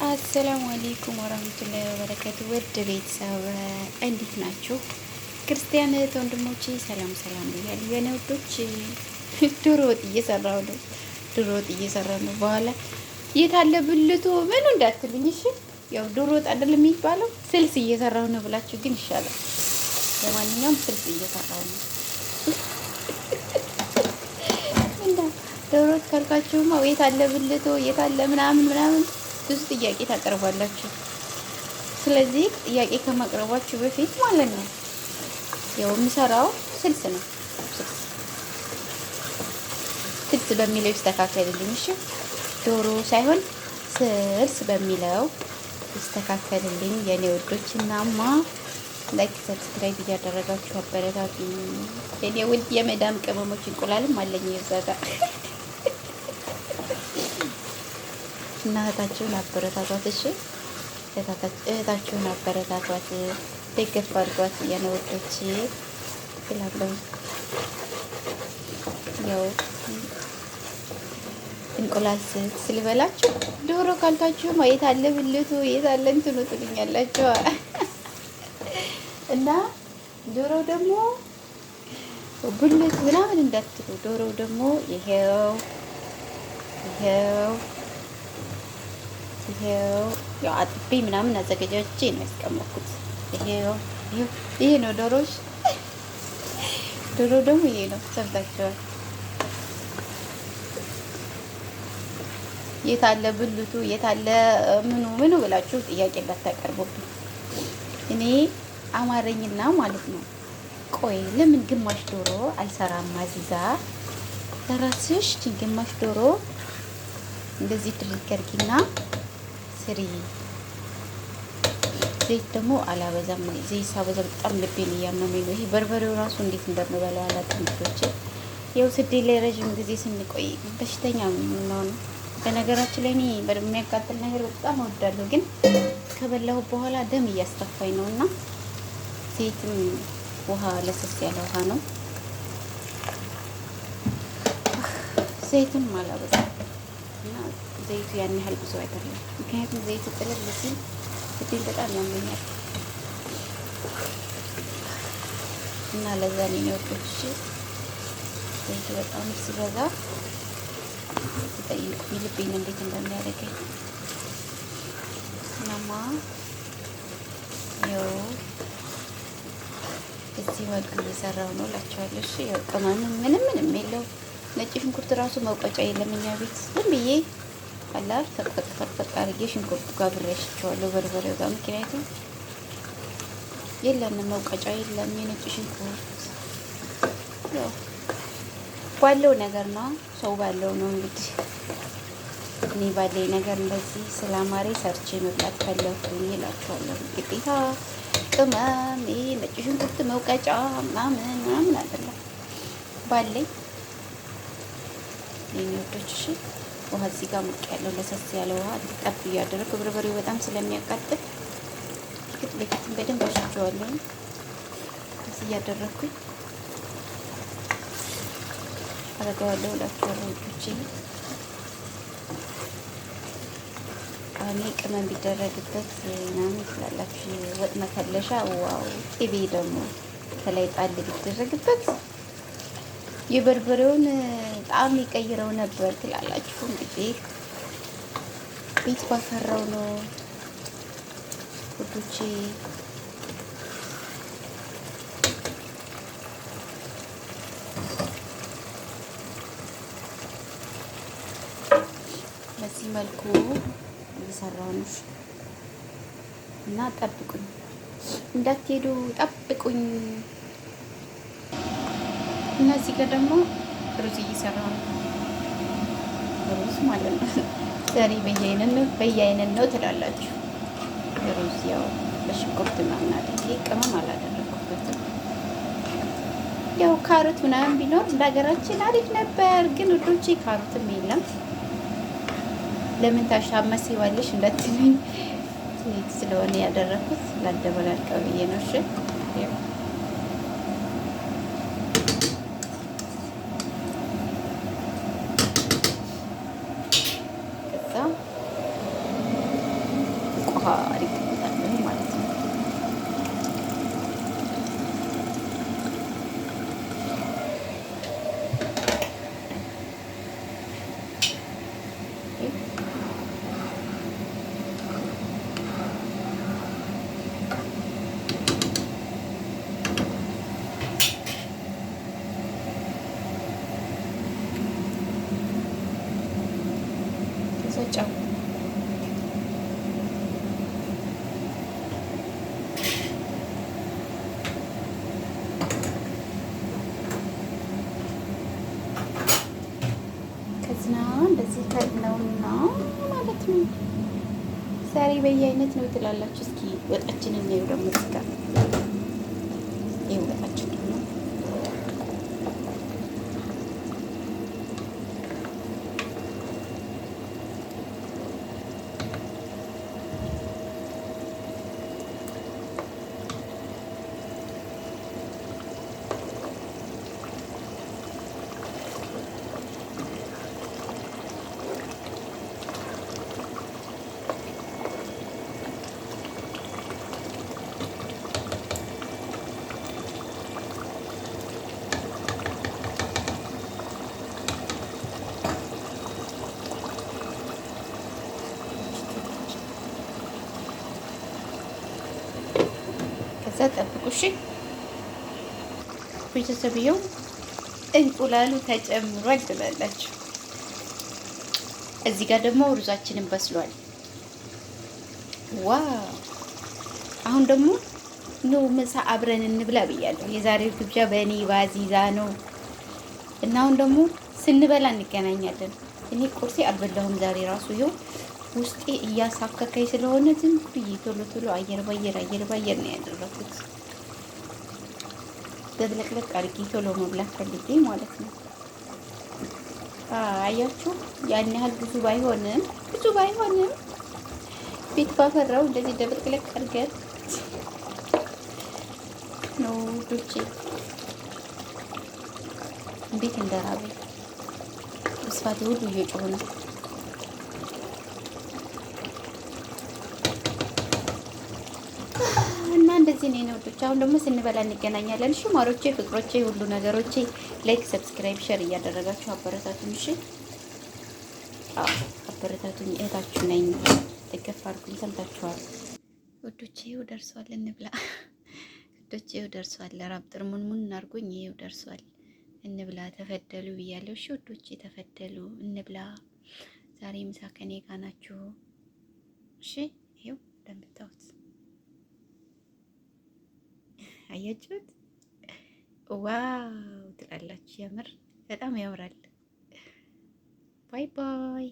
አሰላሙ አሌይኩም ወራህመቱላሂ ወበረካቱ። ውድ ቤተሰብ እንዴት ናችሁ? ክርስቲያን እህት ወንድሞቼ ሰላም ሰላም ብያለሁ። የኔ ውዶች ዶሮ ወጥ እየሰራሁ ነው። በኋላ የት አለ ብልቱ ምኑ እንዳትሉኝ እሺ። ያው ዶሮ ወጥ አይደለም የሚባለው፣ ስልስ እየሰራሁ ነው ብላችሁ ግን ይሻላል። ለማንኛውም ስልስ እየሰራሁ ነው። ዶሮ ወጥ ካልካችሁማ የት አለ ብልቱ የት አለ ምናምን ብዙ ጥያቄ ታቀርባላችሁ። ስለዚህ ጥያቄ ከማቅረባችሁ በፊት ማለት ነው ያው የምሰራው ስልስ ነው። ስልስ በሚለው ይስተካከልልኝ እሺ። ዶሮ ሳይሆን ስልስ በሚለው ይስተካከልልኝ የኔ ወዶች። እናማ ላይክ ሰብስክራይብ እያደረጋችሁ አበረታቱ የኔ ውድ የመዳም ቅመሞች። እንቁላልም አለኝ ይዛጋ እና እህታችሁን አበረታቷት እሺ። እህታችሁን አበረታቷት፣ ደገፍ አድርጓት የኔ ወዶች ስላለው ያው እንቁላል ስልበላችሁ ዶሮ ካልታችሁ የት አለ ብልቱ የት አለ እንትኑ ትሉኛላችሁ። እና ዶሮ ደግሞ ብልት ምናምን እንዳትሉ። ዶሮ ደግሞ ይሄው ያው አጥቤ ምናምን አዘጋጃጅቼ ነው ያስቀመጥኩት። ይሄ ነው ዶሮሽ። ዶሮ ደግሞ ይሄ ነው። ሰምታችኋል። የት አለ ብልቱ የት አለ ምኑ ብላችሁ ጥያቄ እንዳታቀርቡብኝ። እኔ አማረኝና ማለት ነው። ቆይ ለምን ግማሽ ዶሮ አልሰራም? አዚዛ ለራስሽ ግማሽ ዶሮ እንደዚህ ድርግ አድርጊና ስሪ። ዘይት ደግሞ አላበዛም። ዘይት ሳበዛ በጣም ልቤን እያመመኝ ነው። ይሄ በርበሬው ራሱ እንዴት እንደምበላው አላውቅም። ልጆቼ ያው ስደት ላይ ረዥም ጊዜ ስንቆይ በሽተኛ ነው። በነገራችን ላይ እኔ የሚያቃጥል ነገር በጣም እወዳለሁ፣ ግን ከበላሁ በኋላ ደም እያስተፋኝ ነው። እና ዘይትም ውሃ ለስስ ያለ ውሃ ነው። ዘይትም አላበዛም እና ዘይቱ ያን ያህል ብዙ አይደለም። ምክንያቱም ዘይቱ ጥልል ሲል ስደት በጣም ያመኛል እና ለዛ ነው የሚወጡት። ዘይቱ በጣም ሲበዛ ጠይቁኝ ልቤን እንዴት እንደሚያደርገኝ። እናማ ያው እዚህ መልኩ እየሰራው ነው እላቸዋለሁ። እሺ ያው ቅመም ምንም የለው። ነጭ ሽንኩርት ራሱ መውቀጫ የለም እኛ ቤት። ዝም ብዬ አላር ተቀጥቀጥ አድርጌ ሽንኩርቱ ጋር ብሬያቸዋለሁ በርበሬው ጋር። ምክንያቱም የለንም መውቀጫ የለም የነጭ ሽንኩርት። ያው ባለው ነገር ነው፣ ሰው ባለው ነው። እንግዲህ እኔ ባለኝ ነገር እንደዚህ ስላማሬ ሰርቼ መብላት ፈለኩኝ እላችኋለሁ። ግዴታ ቅመም ነጭ ሽንኩርት መውቀጫ ምናምን አይደለም ባለኝ የኔ ወዶች። እሺ ውሃ እዚህ ጋር ሙቅ ያለው ለሰስ ያለ ውሃ ጠብ እያደረኩ በርበሬው በጣም ስለሚያቃጥል ለፊትም በደንብ አሽቸዋለሁ። እዚህ እያደረኩኝ አረጋዋለሁ እላችኋለሁ ውዶቼ። አሁን ቅመም ቢደረግበት ምናምን ትላላችሁ። ወጥ መከለሻ ዋው! ቅቤ ደግሞ ከላይ ጣል ቢደረግበት የበርበሬውን ጣዕም ይቀይረው ነበር ትላላችሁ። እንግዲህ ቤት ባፈራው ነው ውዶቼ። በዚህ መልኩ እየሰራሁ ነው እና ጠብቁኝ፣ እንዳትሄዱ ጠብቁኝ። እና እዚህ ጋር ደግሞ ሩዝ እየሰራሁ ነው። ሩዝ ማለት ነው ዛሬ በየአይነት ነው ትላላችሁ። ሩዝ ያው በሽንኩርት ምናምን አድርጌ ቅመም አላደረኩበትም። ያው ካሮት ምናምን ቢኖር እንደ ሀገራችን አሪፍ ነበር፣ ግን ውዶቼ ካሮትም የለም። ለምን ታሻመሲዋለሽ እንዳትሉኝ ስለሆነ ያደረኩት ላደበላልቀው ብዬ ነው። እሺ አድርጌበታለሁ ማለት ነው። ጨው ከዝና እንደዚህ ከድነውና ማለት ነው። ዛሬ በየአይነት ነው ትላላችሁ። እስኪ ወጣችንን ነው ደግሞ ስጋ ይሄ ወጣችን ነው። ከዛ ጠብቁ እሺ። ቤተሰብየው እንቁላሉ ተጨምሯል ትላላችሁ። እዚህ ጋር ደግሞ ሩዛችንን በስሏል። ዋው! አሁን ደግሞ ኑ ምሳ አብረን እንብላ ብያለሁ። የዛሬው ግብዣ በእኔ ባዚዛ ነው እና አሁን ደግሞ ስንበላ እንገናኛለን። እኔ ቁርሴ አልበላሁም ዛሬ ራሱ ይኸው ውስጤ እያሳከከኝ ስለሆነ ዝም ብዬ ቶሎ ቶሎ አየር ባየር ነው ያደረኩት። ደብለቅለቅ አድርጌ ቶሎ መብላት ፈልጌ ማለት ነው። አያችሁ ያን ያህል ብዙ ባይሆንም ቤት ባፈራው እንደዚህ ደብለቅለቅ አድርገን ነው ዱቼ እንዴት እንደራበኝ ስፋቴ ሁሉ እየጮኸ ነው። እና እንደዚህ ነው የነውዶች። አሁን ደግሞ ስንበላ እንገናኛለን። እሺ ማሮቼ፣ ፍቅሮቼ፣ ሁሉ ነገሮቼ ላይክ፣ ሰብስክራይብ፣ ሼር እያደረጋችሁ አበረታቱኝ። እሺ አበረታቱኝ። እህታችሁ ነኝ። ደገፍ አድርጉኝ። ሰምታችኋል ውዶቼ። ይኸው ደርሷል። እንብላ ውዶቼ። ይኸው ደርሷል። ለራብ ጥርሙንሙን እናድርጉኝ። ይኸው ደርሷል። እንብላ። ተፈደሉ ብያለሁ። እሺ ውዶቼ ተፈደሉ፣ እንብላ። ዛሬ ምሳ ከኔ ጋር ናችሁ። እሺ ይኸው እንደምታዩት አያችሁት? ዋው ትላላችሁ። የምር በጣም ያምራል። ባይ ባይ